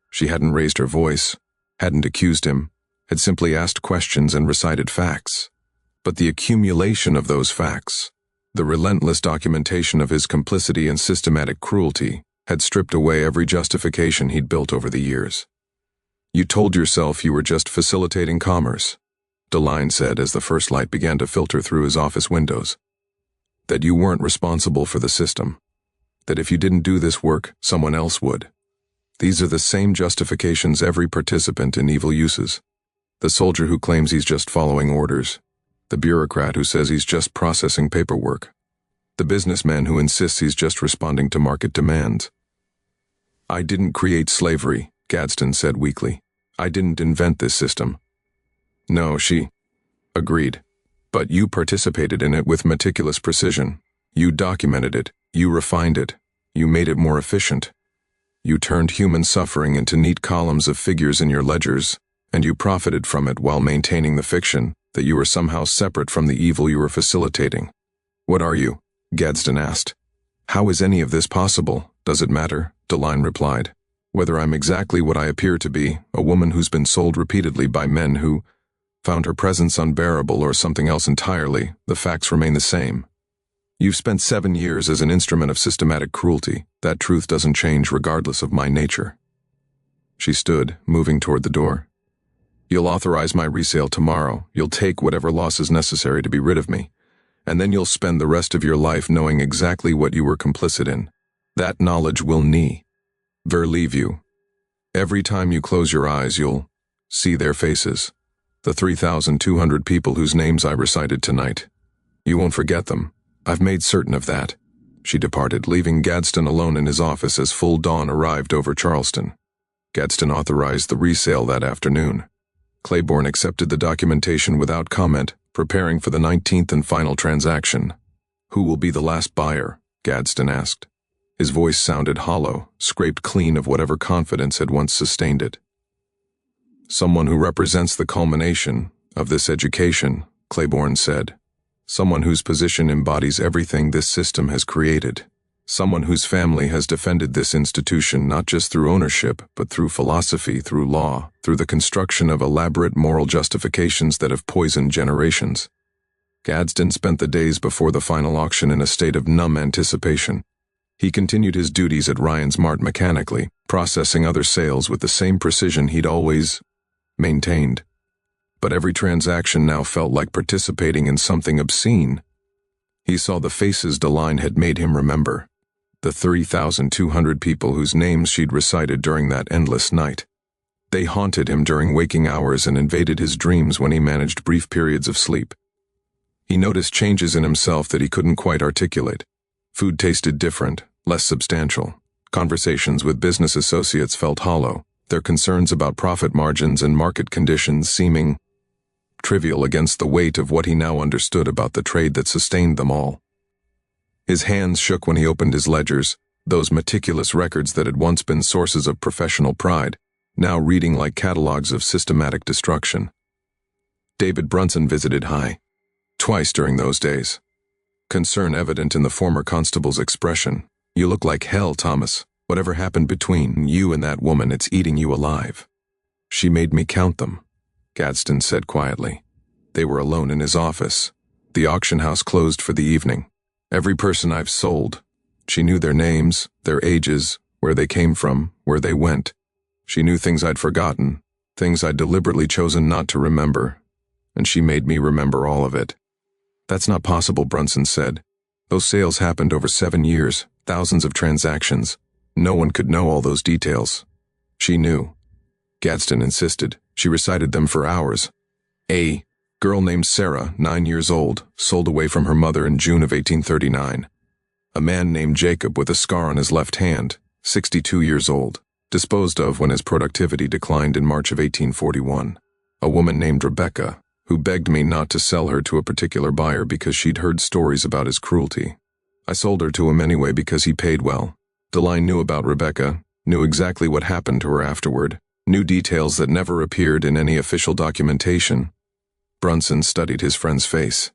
She hadn't raised her voice, hadn't accused him, had simply asked questions and recited facts. But the accumulation of those facts, the relentless documentation of his complicity and systematic cruelty, had stripped away every justification he'd built over the years. "You told yourself you were just facilitating commerce," Deline said as the first light began to filter through his office windows. "That you weren't responsible for the system. That if you didn't do this work, someone else would. These are the same justifications every participant in evil uses. The soldier who claims he's just following orders. The bureaucrat who says he's just processing paperwork. The businessman who insists he's just responding to market demands." "I didn't create slavery," Gadsden said weakly. "I didn't invent this system." "No," she agreed. "But you participated in it with meticulous precision. You documented it. You refined it. You made it more efficient. You turned human suffering into neat columns of figures in your ledgers, and you profited from it while maintaining the fiction that you were somehow separate from the evil you were facilitating." "What are you?" Gadsden asked. "How is any of this possible? Does it matter?" Deline replied. "Whether I'm exactly what I appear to be, a woman who's been sold repeatedly by men who found her presence unbearable or something else entirely, the facts remain the same. You've spent 7 years as an instrument of systematic cruelty. That truth doesn't change regardless of my nature." She stood, moving toward the door. "You'll authorize my resale tomorrow. You'll take whatever loss is necessary to be rid of me. And then you'll spend the rest of your life knowing exactly what you were complicit in. That knowledge will leave you. Every time you close your eyes, you'll see their faces. The 3,200 people whose names I recited tonight. You won't forget them. I've made certain of that." She departed, leaving Gadsden alone in his office as full dawn arrived over Charleston. Gadsden authorized the resale that afternoon. Claiborne accepted the documentation without comment, preparing for the 19th and final transaction. "Who will be the last buyer?" Gadsden asked. His voice sounded hollow, scraped clean of whatever confidence had once sustained it. "Someone who represents the culmination of this education," Claiborne said. "Someone whose position embodies everything this system has created. Someone whose family has defended this institution not just through ownership, but through philosophy, through law, through the construction of elaborate moral justifications that have poisoned generations." Gadsden spent the days before the final auction in a state of numb anticipation. He continued his duties at Ryan's Mart mechanically, processing other sales with the same precision he'd always maintained. But every transaction now felt like participating in something obscene. He saw the faces Deline had made him remember, the 30,200 people whose names she'd recited during that endless night. They haunted him during waking hours and invaded his dreams when he managed brief periods of sleep. He noticed changes in himself that he couldn't quite articulate. Food tasted different, less substantial. Conversations with business associates felt hollow, their concerns about profit margins and market conditions seeming trivial against the weight of what he now understood about the trade that sustained them all. His hands shook when he opened his ledgers, those meticulous records that had once been sources of professional pride, now reading like catalogs of systematic destruction. David Brunson visited High twice during those days. Concern evident in the former constable's expression. "You look like hell, Thomas. Whatever happened between you and that woman, it's eating you alive." "She made me count them," Gadsden said quietly. They were alone in his office. The auction house closed for the evening. "Every person I've sold. She knew their names, their ages, where they came from, where they went. She knew things I'd forgotten, things I'd deliberately chosen not to remember, and she made me remember all of it." "That's not possible," Brunson said. "Those sales happened over 7 years, thousands of transactions. No one could know all those details." "She knew," Gadsden insisted. "She recited them for hours. A girl named Sarah, 9 years old, sold away from her mother in June of 1839. A man named Jacob with a scar on his left hand, 62 years old, disposed of when his productivity declined in March of 1841. A woman named Rebecca, who begged me not to sell her to a particular buyer because she'd heard stories about his cruelty. I sold her to him anyway because he paid well. Deline knew about Rebecca, knew exactly what happened to her afterward, knew details that never appeared in any official documentation." Brunson studied his friend's face.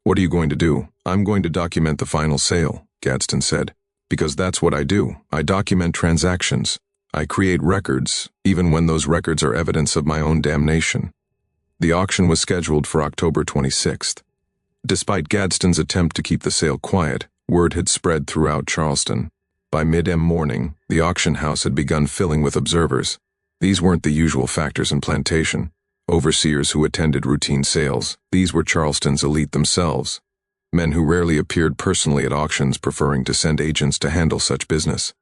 "What are you going to do?" "I'm going to document the final sale," Gadsden said. "Because that's what I do. I document transactions. I create records, even when those records are evidence of my own damnation." The auction was scheduled for October 26th. Despite Gadsden's attempt to keep the sale quiet, word had spread throughout Charleston. By mid-M morning, the auction house had begun filling with observers. These weren't the usual factors in plantation, overseers who attended routine sales. These were Charleston's elite themselves, men who rarely appeared personally at auctions, preferring to send agents to handle such business.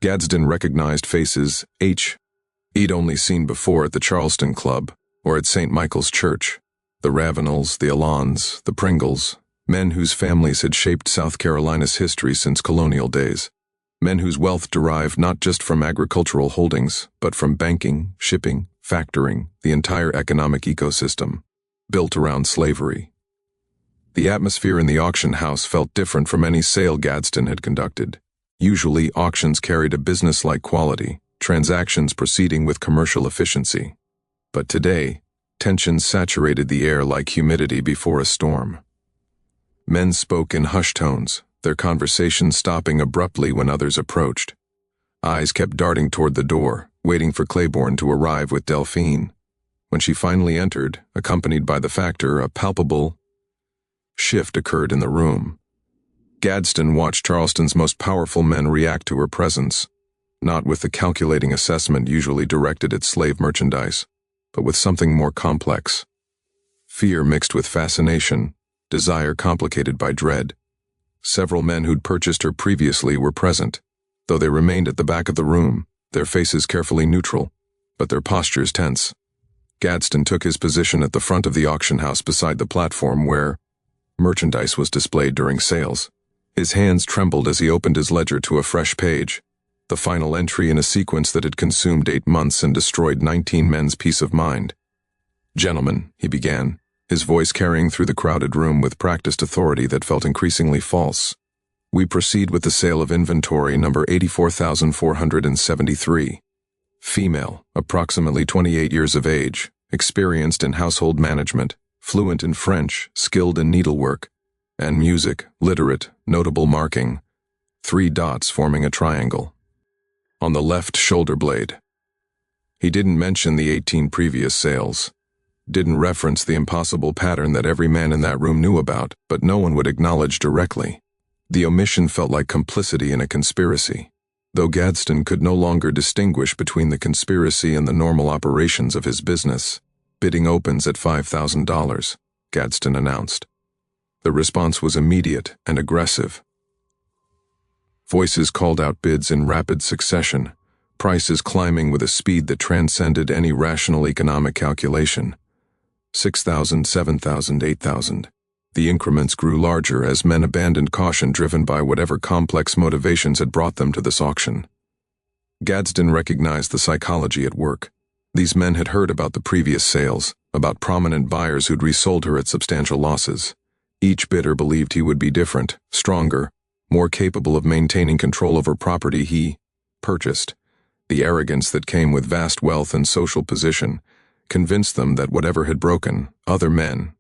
Gadsden recognized faces he'd only seen before at the Charleston Club or at St. Michael's Church. The Ravenels, the Allons, the Pringles, men whose families had shaped South Carolina's history since colonial days. Men whose wealth derived not just from agricultural holdings, but from banking, shipping, factoring, the entire economic ecosystem, built around slavery. The atmosphere in the auction house felt different from any sale Gadsden had conducted. Usually, auctions carried a business-like quality, transactions proceeding with commercial efficiency. But today, tension saturated the air like humidity before a storm. Men spoke in hushed tones, their conversations stopping abruptly when others approached. Eyes kept darting toward the door, waiting for Claiborne to arrive with Delphine. When she finally entered, accompanied by the factor, a palpable shift occurred in the room. Gadsden watched Charleston's most powerful men react to her presence, not with the calculating assessment usually directed at slave merchandise, but with something more complex. Fear mixed with fascination, desire complicated by dread. Several men who'd purchased her previously were present, though they remained at the back of the room, their faces carefully neutral, but their postures tense. Gadsden took his position at the front of the auction house beside the platform where merchandise was displayed during sales. His hands trembled as he opened his ledger to a fresh page, the final entry in a sequence that had consumed 8 months and destroyed 19 men's peace of mind. "Gentlemen," he began, his voice carrying through the crowded room with practiced authority that felt increasingly false. "We proceed with the sale of inventory number 84,473. Female, approximately 28 years of age, experienced in household management, fluent in French, skilled in needlework, and music, literate, notable marking, 3 dots forming a triangle on the left shoulder blade." He didn't mention the 18 previous sales, didn't reference the impossible pattern that every man in that room knew about, but no one would acknowledge directly. The omission felt like complicity in a conspiracy. Though Gadsden could no longer distinguish between the conspiracy and the normal operations of his business, bidding opens at $5,000, Gadsden announced. The response was immediate and aggressive. Voices called out bids in rapid succession, prices climbing with a speed that transcended any rational economic calculation. 6,000, 7,000, 8,000. The increments grew larger as men abandoned caution driven by whatever complex motivations had brought them to this auction. Gadsden recognized the psychology at work. These men had heard about the previous sales, about prominent buyers who'd resold her at substantial losses. Each bidder believed he would be different, stronger, more capable of maintaining control over property he purchased. The arrogance that came with vast wealth and social position convinced them that whatever had broken, other men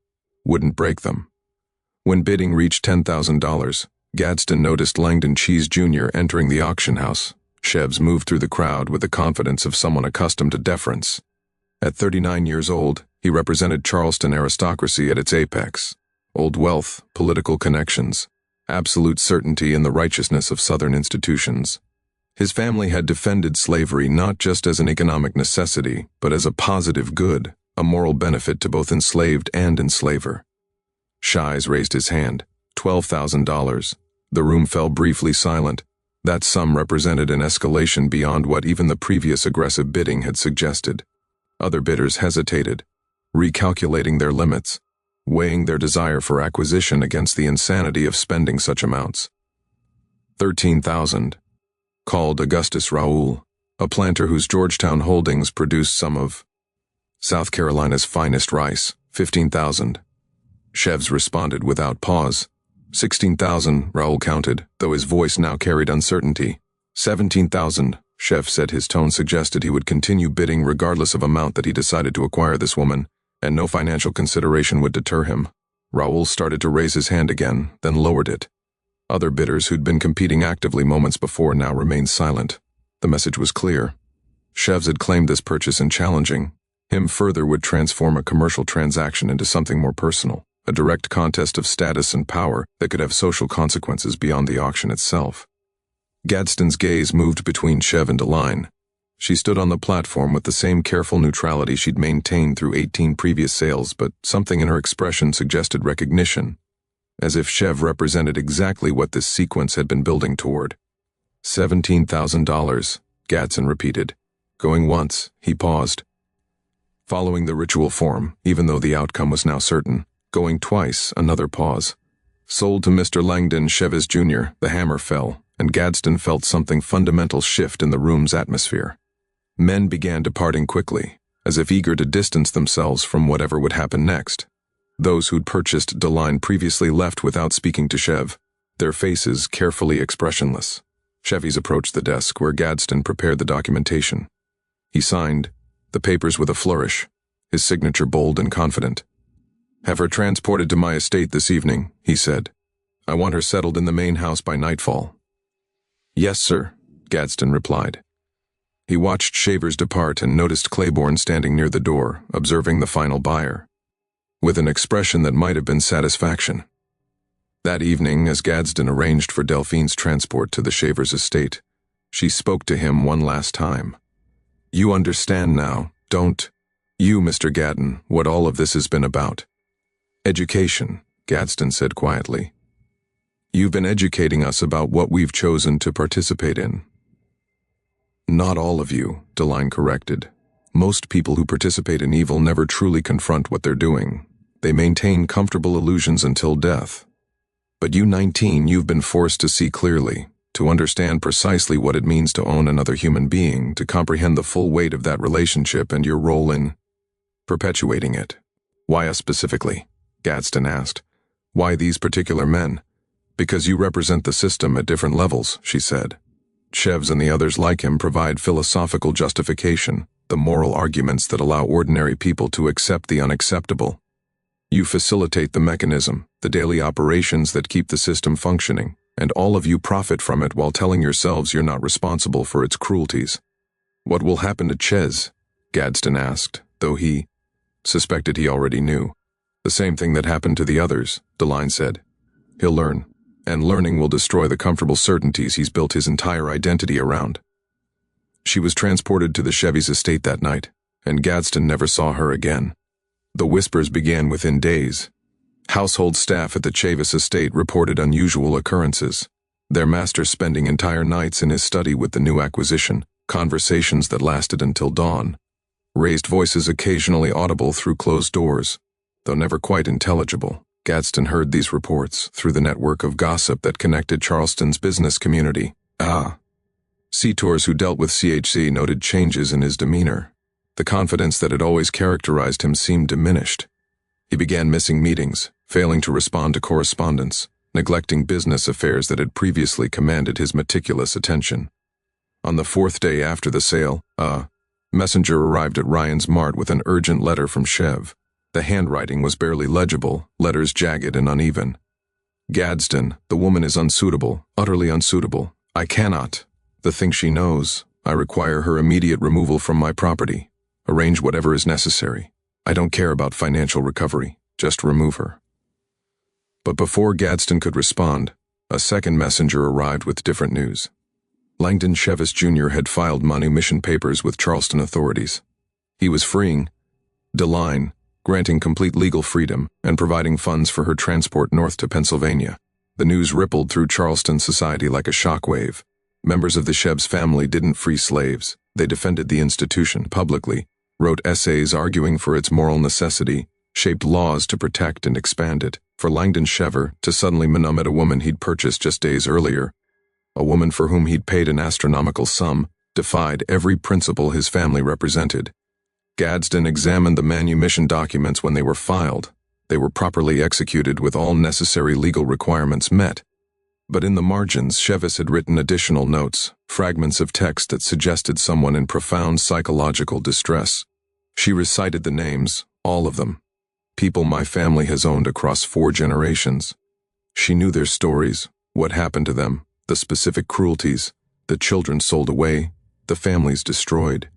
wouldn't break them. When bidding reached $10,000, Gadsden noticed Langdon Cheese Jr. entering the auction house. Chevs moved through the crowd with the confidence of someone accustomed to deference. At 39 years old, he represented Charleston aristocracy at its apex. Old wealth, political connections, absolute certainty in the righteousness of Southern institutions. His family had defended slavery not just as an economic necessity, but as a positive good, a moral benefit to both enslaved and enslaver. Shies raised his hand. $12,000. The room fell briefly silent. That sum represented an escalation beyond what even the previous aggressive bidding had suggested. Other bidders hesitated, recalculating their limits, weighing their desire for acquisition against the insanity of spending such amounts. 13,000. Called Augustus Raoul, a planter whose Georgetown holdings produced some of South Carolina's finest rice. 15,000. Chevs responded without pause. 16,000, Raoul counted, though his voice now carried uncertainty. 17,000, Chev said. His tone suggested he would continue bidding regardless of amount that he decided to acquire this woman, and no financial consideration would deter him. Raoul started to raise his hand again, then lowered it. Other bidders who'd been competing actively moments before now remained silent. The message was clear. Chevs had claimed this purchase in challenging him further would transform a commercial transaction into something more personal, a direct contest of status and power that could have social consequences beyond the auction itself. Gadsden's gaze moved between Chev and Deline. She stood on the platform with the same careful neutrality she'd maintained through 18 previous sales, but something in her expression suggested recognition, as if Chev represented exactly what this sequence had been building toward. $17,000, Gadsden repeated. Going once, he paused. Following the ritual form, even though the outcome was now certain. Going twice, another pause. Sold to Mr. Langdon Cheves Jr., the hammer fell, and Gadsden felt something fundamental shift in the room's atmosphere. Men began departing quickly, as if eager to distance themselves from whatever would happen next. Those who'd purchased Deline previously left without speaking to Chev, their faces carefully expressionless. Cheves approached the desk where Gadsden prepared the documentation. He signed the papers with a flourish, his signature bold and confident. "Have her transported to my estate this evening," he said. "I want her settled in the main house by nightfall." "Yes, sir," Gadsden replied. He watched Shavers depart and noticed Claiborne standing near the door, observing the final buyer, with an expression that might have been satisfaction. That evening, as Gadsden arranged for Delphine's transport to the Shavers' estate, she spoke to him one last time. "You understand now, don't you, Mr. Gaddon, what all of this has been about?" "Education," Gadsden said quietly. "You've been educating us about what we've chosen to participate in." "Not all of you," Deline corrected. "Most people who participate in evil never truly confront what they're doing. They maintain comfortable illusions until death. But you 19, you've been forced to see clearly, to understand precisely what it means to own another human being, to comprehend the full weight of that relationship and your role in perpetuating it." "Why us specifically?" Gadsden asked. "Why these particular men?" "Because you represent the system at different levels," she said. Chevs and the others like him provide philosophical justification, the moral arguments that allow ordinary people to accept the unacceptable. You facilitate the mechanism, the daily operations that keep the system functioning, and all of you profit from it while telling yourselves you're not responsible for its cruelties. "What will happen to Ches?" Gadsden asked, though he suspected he already knew. "The same thing that happened to the others," Deline said. "He'll learn, and learning will destroy the comfortable certainties he's built his entire identity around. She was transported to the Chevys' estate that night, and Gadsden never saw her again. The whispers began within days. Household staff at the Chavis estate reported unusual occurrences, their master spending entire nights in his study with the new acquisition, conversations that lasted until dawn, raised voices occasionally audible through closed doors, though never quite intelligible. Gadsden heard these reports through the network of gossip that connected Charleston's business community. Seatours who dealt with CHC noted changes in his demeanor. The confidence that had always characterized him seemed diminished. He began missing meetings, failing to respond to correspondence, neglecting business affairs that had previously commanded his meticulous attention. On the fourth day after the sale, a messenger arrived at Ryan's Mart with an urgent letter from Chev. The handwriting was barely legible, letters jagged and uneven. Gadsden, the woman is unsuitable, utterly unsuitable. I cannot. The thing she knows. I require her immediate removal from my property. Arrange whatever is necessary. I don't care about financial recovery. Just remove her. But before Gadsden could respond, a second messenger arrived with different news. Langdon Chevis Jr. had filed manumission papers with Charleston authorities. He was freeing Deline, granting complete legal freedom and providing funds for her transport north to Pennsylvania. The news rippled through Charleston society like a shockwave. Members of the Chevs family didn't free slaves. They defended the institution publicly, wrote essays arguing for its moral necessity, shaped laws to protect and expand it. For Langdon Chever to suddenly manumit a woman he'd purchased just days earlier, a woman for whom he'd paid an astronomical sum, defied every principle his family represented. Gadsden examined the manumission documents when they were filed. They were properly executed with all necessary legal requirements met. But in the margins, Chevis had written additional notes, fragments of text that suggested someone in profound psychological distress. She recited the names, all of them. People my family has owned across 4 generations. She knew their stories, what happened to them, the specific cruelties, the children sold away, the families destroyed.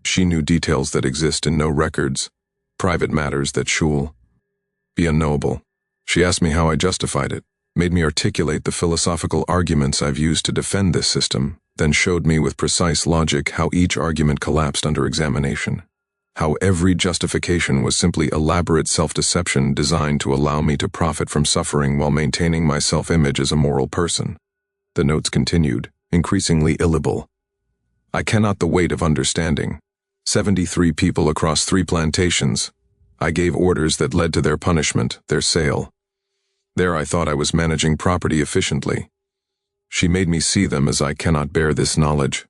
She knew details that exist in no records, private matters that should be unknowable. She asked me how I justified it, made me articulate the philosophical arguments I've used to defend this system, then showed me with precise logic how each argument collapsed under examination. How every justification was simply elaborate self-deception designed to allow me to profit from suffering while maintaining my self-image as a moral person. The notes continued, increasingly illegible. I cannot the weight of understanding. 73 people across 3 plantations. I gave orders that led to their punishment, their sale. There I thought I was managing property efficiently. She made me see them as I cannot bear this knowledge,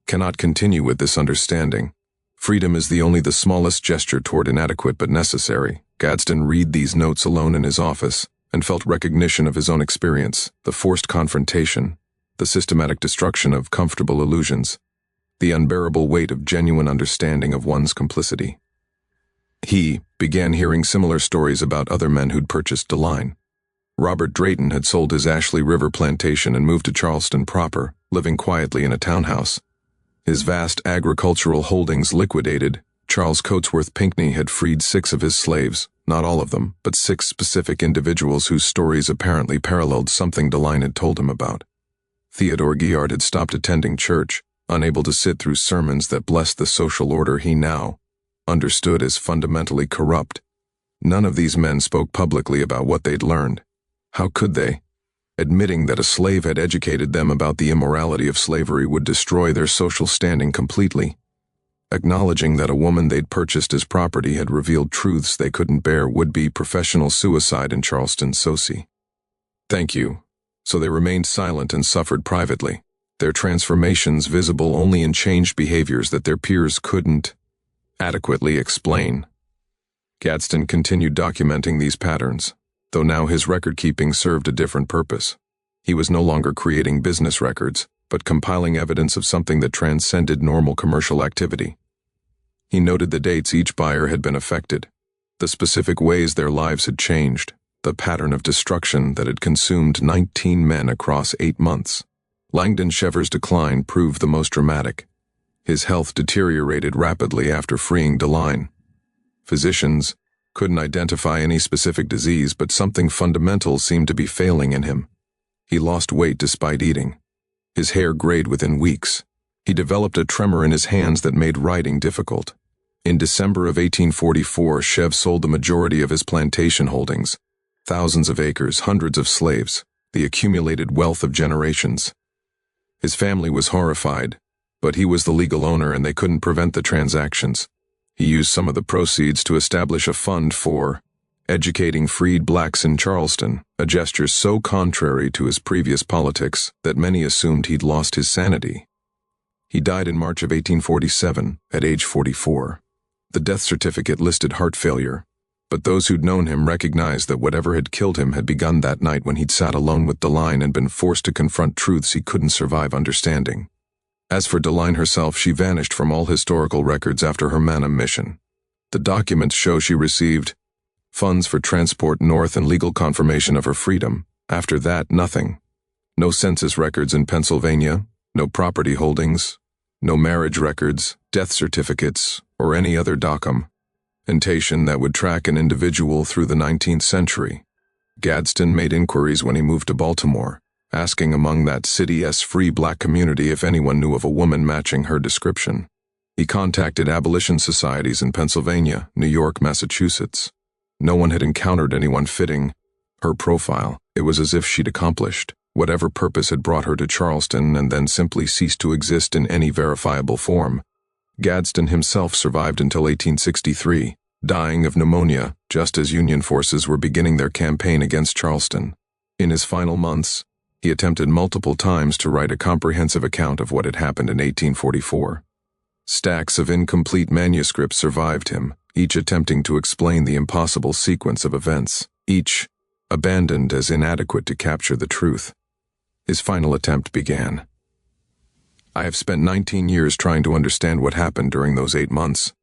cannot continue with this understanding. Freedom is only the smallest gesture toward inadequate but necessary. Gadsden read these notes alone in his office and felt recognition of his own experience, the forced confrontation, the systematic destruction of comfortable illusions, the unbearable weight of genuine understanding of one's complicity. He began hearing similar stories about other men who'd purchased Deline. Robert Drayton had sold his Ashley River plantation and moved to Charleston proper, living quietly in a townhouse. His vast agricultural holdings liquidated, Charles Coatsworth Pinckney had freed 6 of his slaves, not all of them, but 6 specific individuals whose stories apparently paralleled something Deline had told him about. Theodore Guillard had stopped attending church, unable to sit through sermons that blessed the social order he now understood as fundamentally corrupt. None of these men spoke publicly about what they'd learned. How could they? Admitting that a slave had educated them about the immorality of slavery would destroy their social standing completely. Acknowledging that a woman they'd purchased as property had revealed truths they couldn't bear would be professional suicide in Charleston soci. Thank you. So they remained silent and suffered privately, their transformations visible only in changed behaviors that their peers couldn't adequately explain. Gadsden continued documenting these patterns, though now his record-keeping served a different purpose. He was no longer creating business records, but compiling evidence of something that transcended normal commercial activity. He noted the dates each buyer had been affected, the specific ways their lives had changed, the pattern of destruction that had consumed 19 men across 8 months. Langdon Chever's decline proved the most dramatic. His health deteriorated rapidly after freeing Deline. Physicians couldn't identify any specific disease, but something fundamental seemed to be failing in him. He lost weight despite eating. His hair grayed within weeks. He developed a tremor in his hands that made writing difficult. In December of 1844, Chev sold the majority of his plantation holdings, thousands of acres, hundreds of slaves, the accumulated wealth of generations. His family was horrified, but he was the legal owner and they couldn't prevent the transactions. He used some of the proceeds to establish a fund for educating freed blacks in Charleston, a gesture so contrary to his previous politics that many assumed he'd lost his sanity. He died in March of 1847, at age 44. The death certificate listed heart failure, but those who'd known him recognized that whatever had killed him had begun that night when he'd sat alone with Deline and been forced to confront truths he couldn't survive understanding. As for Deline herself, she vanished from all historical records after her Manna mission. The documents show she received funds for transport north and legal confirmation of her freedom. After that, nothing. No census records in Pennsylvania, no property holdings, no marriage records, death certificates, or any other documentation that would track an individual through the 19th century. Gadsden made inquiries when he moved to Baltimore, asking among that city's free black community if anyone knew of a woman matching her description. He contacted abolition societies in Pennsylvania, New York, Massachusetts. No one had encountered anyone fitting her profile. It was as if she'd accomplished whatever purpose had brought her to Charleston and then simply ceased to exist in any verifiable form. Gadsden himself survived until 1863, dying of pneumonia just as Union forces were beginning their campaign against Charleston. In his final months, he attempted multiple times to write a comprehensive account of what had happened in 1844. Stacks of incomplete manuscripts survived him, each attempting to explain the impossible sequence of events, each abandoned as inadequate to capture the truth. His final attempt began. I have spent 19 years trying to understand what happened during those 8 months.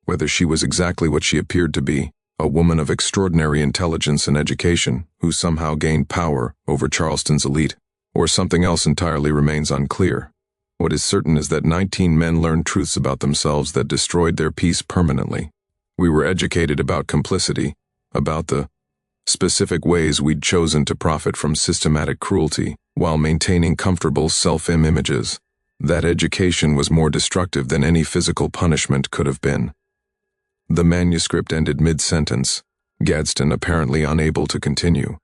Whether she was exactly what she appeared to be, a woman of extraordinary intelligence and education who somehow gained power over Charleston's elite, or something else entirely remains unclear. What is certain is that 19 men learned truths about themselves that destroyed their peace permanently. We were educated about complicity, about the specific ways we'd chosen to profit from systematic cruelty while maintaining comfortable self-images. That education was more destructive than any physical punishment could have been. The manuscript ended mid-sentence, Gadsden apparently unable to continue.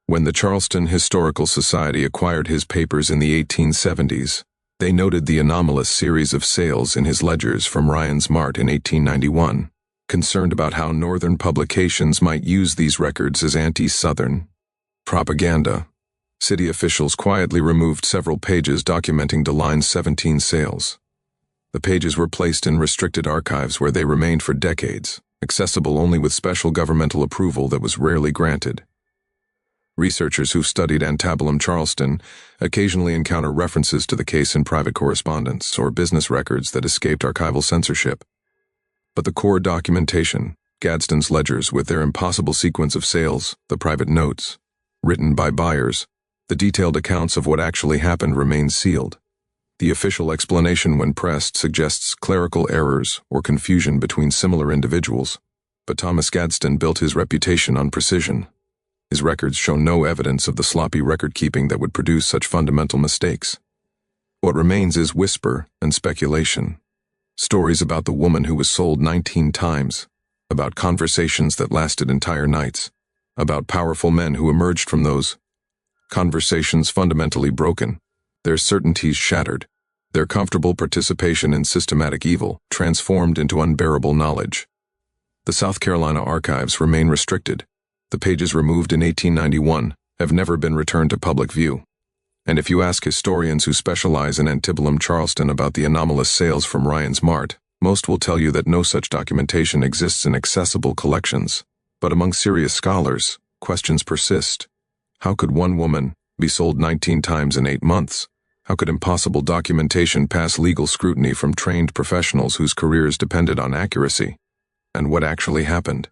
When the Charleston Historical Society acquired his papers in the 1870s, they noted the anomalous series of sales in his ledgers from Ryan's Mart in 1891, concerned about how Northern publications might use these records as anti-Southern propaganda. City officials quietly removed several pages documenting Deline's 17 sales. The pages were placed in restricted archives where they remained for decades, accessible only with special governmental approval that was rarely granted. Researchers who studied antebellum Charleston occasionally encounter references to the case in private correspondence or business records that escaped archival censorship. But the core documentation, Gadsden's ledgers with their impossible sequence of sales, the private notes, written by buyers, the detailed accounts of what actually happened remain sealed. The official explanation when pressed suggests clerical errors or confusion between similar individuals, but Thomas Gadsden built his reputation on precision. His records show no evidence of the sloppy record-keeping that would produce such fundamental mistakes. What remains is whisper and speculation. Stories about the woman who was sold 19 times, about conversations that lasted entire nights, about powerful men who emerged from those conversations fundamentally broken, their certainties shattered, their comfortable participation in systematic evil transformed into unbearable knowledge. The South Carolina archives remain restricted. The pages removed in 1891 have never been returned to public view. And if you ask historians who specialize in antebellum Charleston about the anomalous sales from Ryan's Mart, most will tell you that no such documentation exists in accessible collections. But among serious scholars, questions persist. How could one woman be sold 19 times in 8 months? How could impossible documentation pass legal scrutiny from trained professionals whose careers depended on accuracy? And what actually happened?